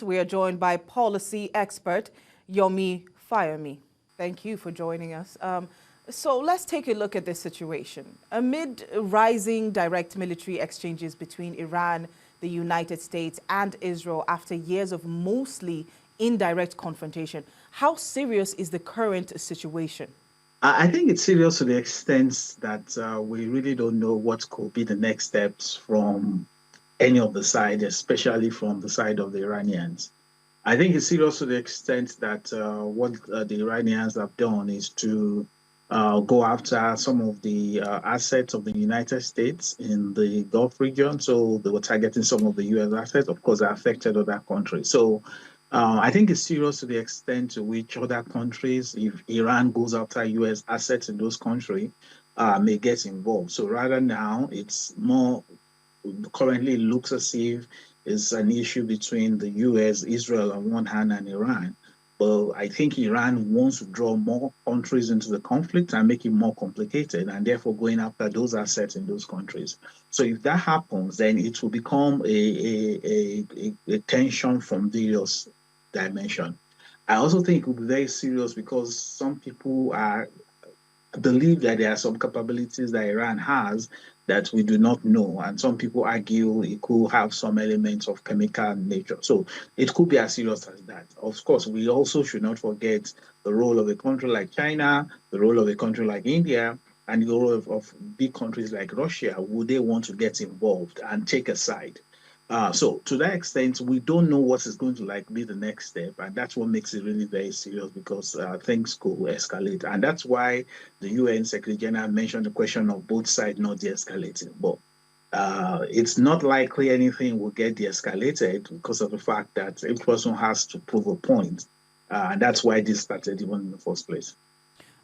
We are joined by policy expert Yomi Fawehinmi. Thank you for joining us. So let's take a look at this situation. Amid rising direct military exchanges between Iran, the United States, and Israel after years of mostly indirect confrontation, how serious is the current situation? I think it's serious to the extent that we really don't know what could be the next steps from any of the side, especially from the side of the Iranians. I think it's serious to the extent that what the Iranians have done is to go after some of the assets of the United States in the Gulf region. So they were targeting some of the US assets. Of course, that affected other countries. So I think it's serious to the extent to which other countries, if Iran goes after US assets in those countries, may get involved. So rather now, it's more currently looks as if it's an issue between the US, Israel on one hand, and Iran. But I think Iran wants to draw more countries into the conflict and make it more complicated, and therefore going after those assets in those countries. So if that happens, then it will become a tension from various dimension. I also think it will be very serious because some people are believe that there are some capabilities that Iran has that we do not know. And some people argue it could have some elements of chemical nature. So it could be as serious as that. Of course, we also should not forget the role of a country like China, the role of a country like India, and the role of big countries like Russia. Would they want to get involved and take a side? So to that extent, we don't know what is going to like be the next step, and that's what makes it really very serious because things could escalate, and that's why the UN Secretary General mentioned the question of both sides not de-escalating. But it's not likely anything will get de-escalated because of the fact that every person has to prove a point, and that's why this started even in the first place.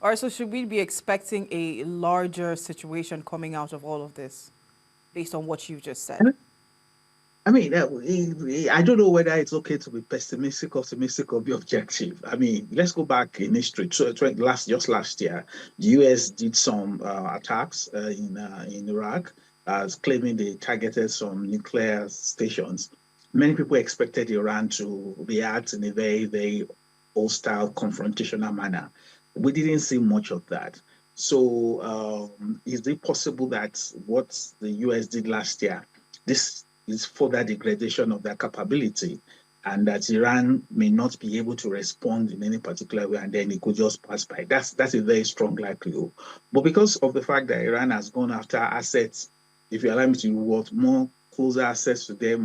All right, so should we be expecting a larger situation coming out of all of this, based on what you've just said? I mean, I don't know whether it's okay to be pessimistic, optimistic, or be objective. I mean, let's go back in history. Last year, the U.S. did some attacks in Iraq, claiming they targeted some nuclear stations. Many people expected Iran to react in a very, very hostile, confrontational manner. We didn't see much of that. So, is it possible that what the U.S. did last year, this is further degradation of their capability, and that Iran may not be able to respond in any particular way, and then it could just pass by? That's a very strong likelihood. But because of the fact that Iran has gone after assets, if you allow me to use what more closer access to them,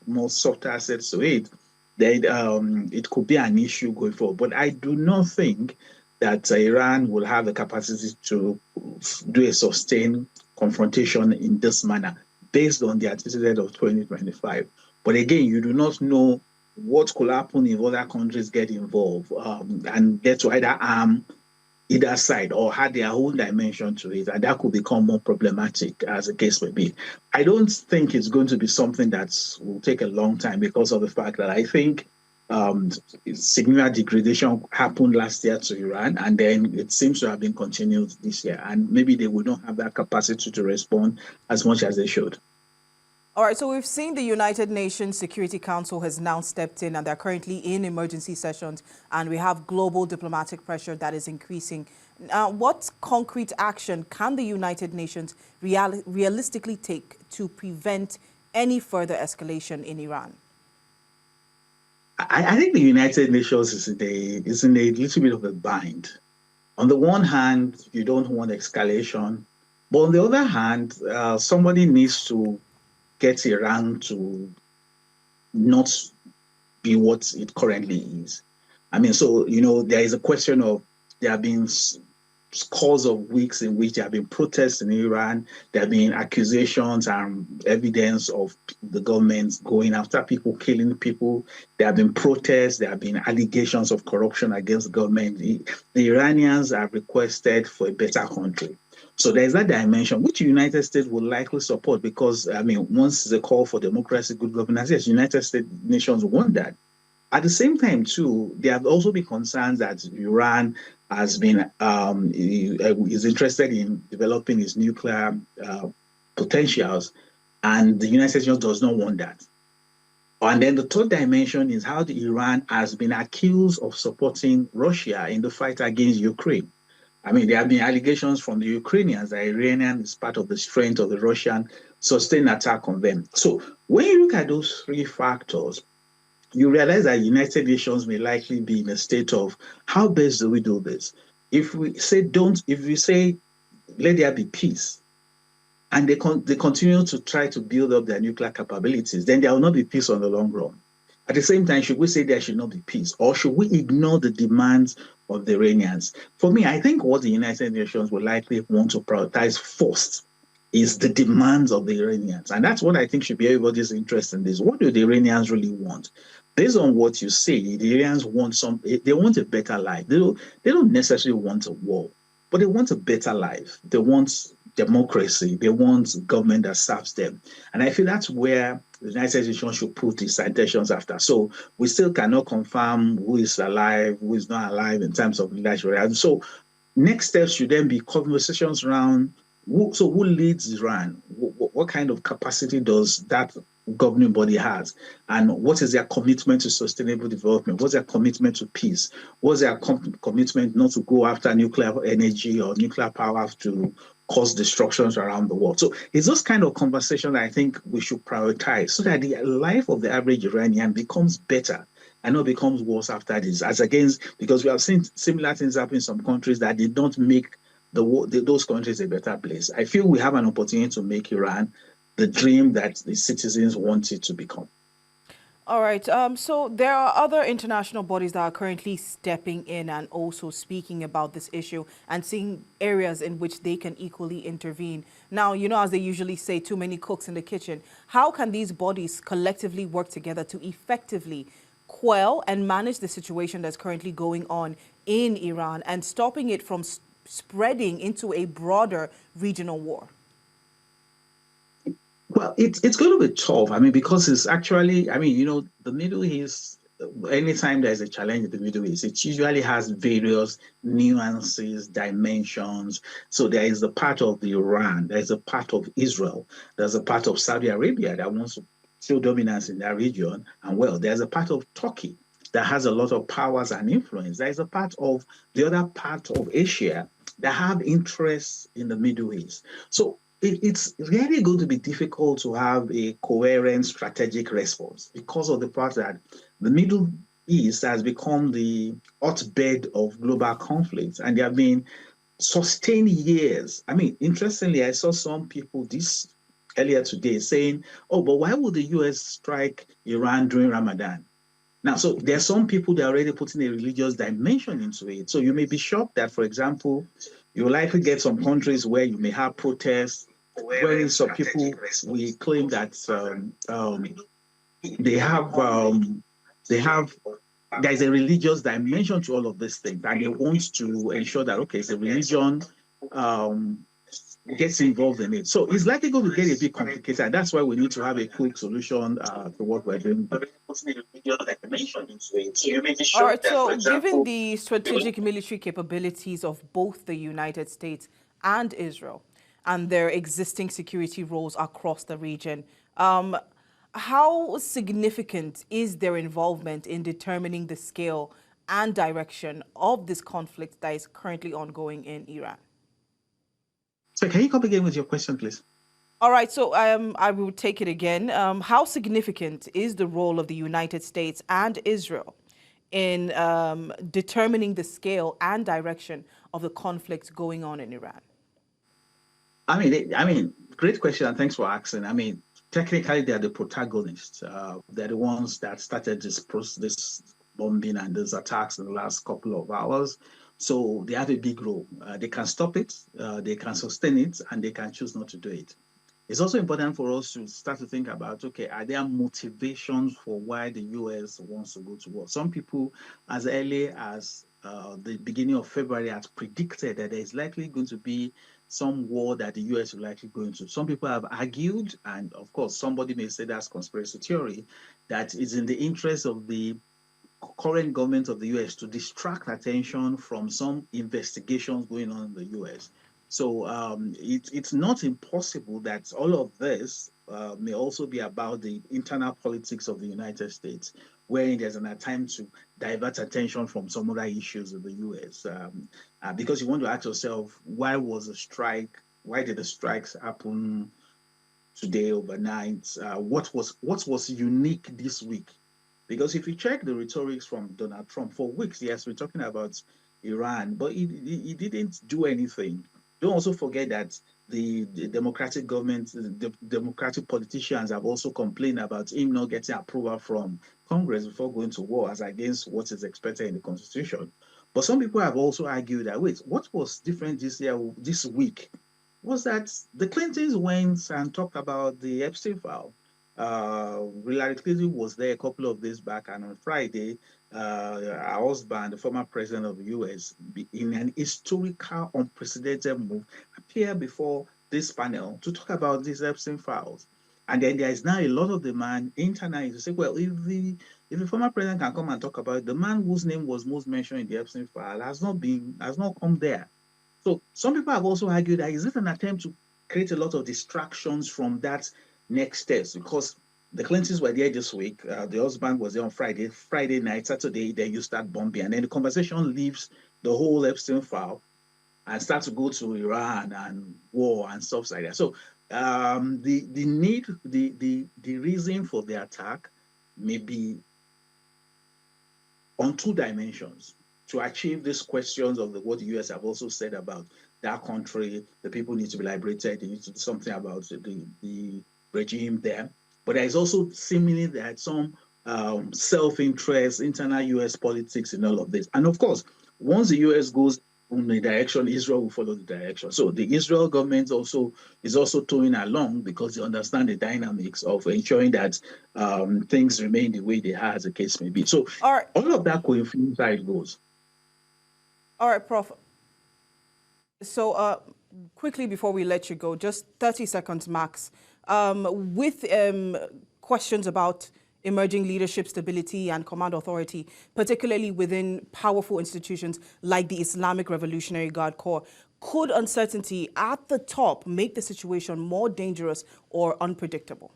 more softer assets to it, then it could be an issue going forward. But I do not think that Iran will have the capacity to do a sustained confrontation in this manner based on the antecedent of 2025. But again, you do not know what could happen if other countries get involved and get to either arm either side or had their own dimension to it, and that could become more problematic as the case may be. I don't think it's going to be something that will take a long time because of the fact that I think significant degradation happened last year to Iran, and then it seems to have been continued this year. And maybe they will not have that capacity to respond as much as they should. All right, so we've seen the United Nations Security Council has now stepped in and they're currently in emergency sessions, and we have global diplomatic pressure that is increasing. What concrete action can the United Nations realistically take to prevent any further escalation in Iran? I think the United Nations is in a little bit of a bind. On the one hand, you don't want escalation, but on the other hand, somebody needs to get Iran to not be what it currently is. I mean, so, there is a question of there have been scores of weeks in which there have been protests in Iran. There have been accusations and evidence of the government going after people, killing people. There have been protests. There have been allegations of corruption against the government. The Iranians have requested for a better country. So there's that dimension, which the United States will likely support because, I mean, once the call for democracy, good governance, yes, United States nations want that. At the same time, too, there have also been concerns that Iran has been is interested in developing its nuclear potentials, and the United States does not want that. And then the third dimension is how Iran has been accused of supporting Russia in the fight against Ukraine. I mean, there have been allegations from the Ukrainians that Iranian is part of the strength of the Russian sustained attack on them. So when you look at those three factors, you realize that United Nations may likely be in a state of how best do we do this? If we say if we say let there be peace, and they continue to try to build up their nuclear capabilities, then there will not be peace on the long run. At the same time, should we say there should not be peace, or should we ignore the demands of the Iranians? For me, I think what the United Nations will likely want to prioritize first is the demands of the Iranians. And that's what I think should be everybody's interest in this. What do the Iranians really want? Based on what you say, the Iranians want they want a better life. They don't necessarily want a war, but they want a better life. They want democracy. They want government that serves them. And I feel that's where the United Nations should put its citations after. So we still cannot confirm who is alive, who is not alive in terms of leadership. And so next steps should then be conversations around who leads Iran? What kind of capacity does that governing body has? And what is their commitment to sustainable development? What's their commitment to peace? What's their commitment not to go after nuclear energy or nuclear power to cause destructions around the world? So it's those kind of conversations I think we should prioritize so that the life of the average Iranian becomes better and not becomes worse after this, as against, because we have seen similar things happen in some countries that did not make those countries a better place. I feel we have an opportunity to make Iran the dream that the citizens want it to become. All right. So there are other international bodies that are currently stepping in and also speaking about this issue and seeing areas in which they can equally intervene. Now, as they usually say, too many cooks in the kitchen. How can these bodies collectively work together to effectively quell and manage the situation that's currently going on in Iran and stopping it from spreading into a broader regional war? Well, it's going to be tough. I mean, because it's actually, the Middle East, anytime there's a challenge in the Middle East, it usually has various nuances, dimensions. So there is the part of the Iran, there's a part of Israel, there's a part of Saudi Arabia that wants to show dominance in that region. And well, there's a part of Turkey that has a lot of powers and influence. There is a part of the other part of Asia that have interests in the Middle East. So it's really going to be difficult to have a coherent strategic response because of the fact that the Middle East has become the hotbed of global conflicts, and there have been sustained years. I mean, interestingly, I saw some people this earlier today saying, "Oh, but why would the U.S. strike Iran during Ramadan?" Now, so there are some people that are already putting a religious dimension into it. So you may be shocked that, for example, you likely get some countries where you may have protests, wherein some people we claim that they have there's a religious dimension to all of these things, and they want to ensure that the religion gets involved in it. So it's likely going to get a bit complicated, and that's why we need to have a quick solution to what we're doing. All right, so given the strategic military capabilities of both the United States and Israel and their existing security roles across the region, how significant is their involvement in determining the scale and direction of this conflict that is currently ongoing in Iran? So can you come again with your question, please? All right, so I will take it again. How significant is the role of the United States and Israel in determining the scale and direction of the conflict going on in Iran? I mean, great question, and thanks for asking. I mean, technically, they are the protagonists. They're the ones that started this bombing and these attacks in the last couple of hours. So they have a big role. They can stop it, they can sustain it, and they can choose not to do it. It's also important for us to start to think about, are there motivations for why the U.S. wants to go to war? Some people, as early as the beginning of February, had predicted that there is likely going to be some war that the U.S. will likely go into. Some people have argued, and of course, somebody may say that's conspiracy theory, that it's in the interest of the current government of the U.S. to distract attention from some investigations going on in the U.S. So it's not impossible that all of this may also be about the internal politics of the United States, wherein there's an attempt to divert attention from some other issues of the U.S. Because you want to ask yourself, why was a strike? Why did the strikes happen today overnight? What was unique this week? Because if you check the rhetorics from Donald Trump for weeks, yes, we're talking about Iran, but he didn't do anything. Don't also forget that the democratic government, the democratic politicians have also complained about him not getting approval from Congress before going to war, as against what is expected in the Constitution. But some people have also argued that, wait, what was different this week, was that the Clintons went and talked about the Epstein file. Hillary Clinton was there a couple of days back, and on Friday, her husband, the former president of the U.S., in an historical, unprecedented move, appeared before this panel to talk about these Epstein files. And then there is now a lot of demand internally to say, well, if the former president can come and talk about it, the man whose name was most mentioned in the Epstein file has not come there. So some people have also argued that is it an attempt to create a lot of distractions from that next steps, because the Clintons were there this week. The husband was there on Friday night, Saturday, then you start bombing. And then the conversation leaves the whole Epstein file and start to go to Iran and war and stuff like that. So the reason for the attack may be on two dimensions. To achieve these questions of what the US have also said about that country, the people need to be liberated, they need to do something about the regime there. But there is also seemingly that some self-interest, internal US politics in all of this. And of course, once the US goes in the direction, Israel will follow the direction. So the Israel government is also towing along, because they understand the dynamics of ensuring that things remain the way they are, as the case may be. So all of that could influence how it goes. All right, Prof. So quickly before we let you go, just 30 seconds max, with questions about emerging leadership stability and command authority, particularly within powerful institutions like the Islamic Revolutionary Guard Corps, could uncertainty at the top make the situation more dangerous or unpredictable?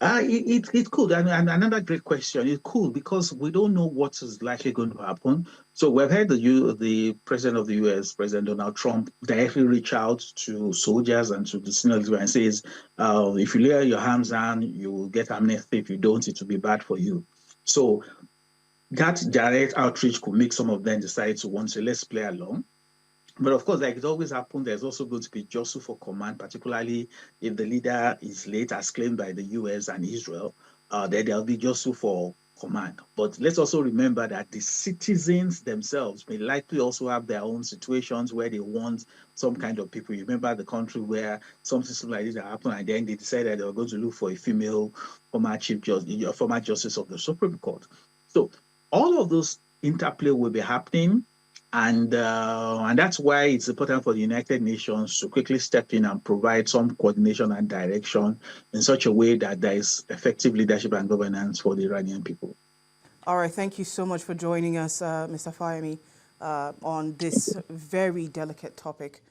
It could, and another great question. It could, because we don't know what is likely going to happen. So we've heard the president of the U.S., President Donald Trump, directly reach out to soldiers and to the senior leadership and says, if you lay your hands down, you will get amnesty. If you don't, it will be bad for you. So that direct outreach could make some of them decide to want to let's play along. But of course, like it always happens, there's also going to be jostle for command, particularly if the leader is late, as claimed by the US and Israel, then there'll be jostle for command. But let's also remember that the citizens themselves may likely also have their own situations where they want some kind of people. You remember the country where something like this happened, and then they decided they were going to look for a female former justice of the Supreme Court. So all of those interplay will be happening. And that's why it's important for the United Nations to quickly step in and provide some coordination and direction in such a way that there is effective leadership and governance for the Iranian people. All right. Thank you so much for joining us, Mr. Fawehinmi, on this very delicate topic.